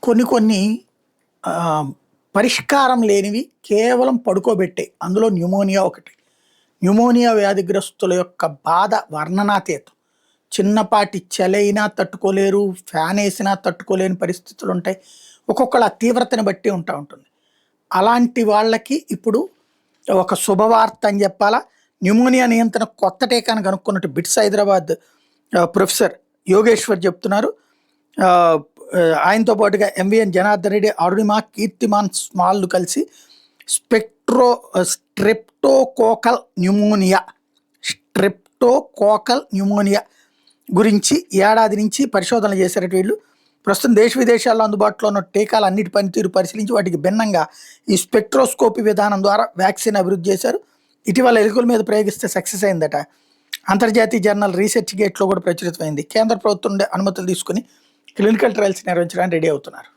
కొన్ని కొన్ని పరిష్కారం లేనివి కేవలం పడుకోబెట్టే. అందులో న్యూమోనియా ఒకటి. న్యూమోనియా వ్యాధిగ్రస్తుల యొక్క బాధ వర్ణనాతీతం. చిన్నపాటి చలైనా తట్టుకోలేరు, ఫ్యాన్ వేసినా తట్టుకోలేని పరిస్థితులు ఉంటాయి. ఒక్కొక్కళ్ళ తీవ్రతని బట్టి ఉంటుంది. అలాంటి వాళ్ళకి ఇప్పుడు ఒక శుభవార్త అని చెప్పాలా. న్యూమోనియా నియంత్రణ కొత్త టీకాను కనుక్కున్నట్టు బిట్స్ హైదరాబాద్ ప్రొఫెసర్ యోగేశ్వర్ చెప్తున్నారు. ఆయనతో పాటుగా ఎంవిఎన్ జనార్దన్ రెడ్డి, అరుణిమ, కీర్తిమాన్ స్మాల్ కలిసి స్ట్రెప్టోకోకల్ న్యూమోనియా గురించి ఏడాది నుంచి పరిశోధనలు చేశారట వీళ్ళు. ప్రస్తుతం దేశ విదేశాల్లో అందుబాటులో ఉన్న టీకాల అన్నిటి పనితీరు పరిశీలించి వాటికి భిన్నంగా ఈ స్పెక్ట్రోస్కోపీ విధానం ద్వారా వ్యాక్సిన్ అభివృద్ధి చేశారు. ఇటీవల ఎలుకల మీద ప్రయోగిస్తే సక్సెస్ అయిందట. అంతర్జాతీయ జర్నల్ రీసెర్చ్ గేట్లో కూడా ప్రచురితమైంది. కేంద్ర ప్రభుత్వం నుండి అనుమతులు తీసుకుని క్లినికల్ ట్రయల్స్ నిర్వహించడానికి రెడీ అవుతున్నారు.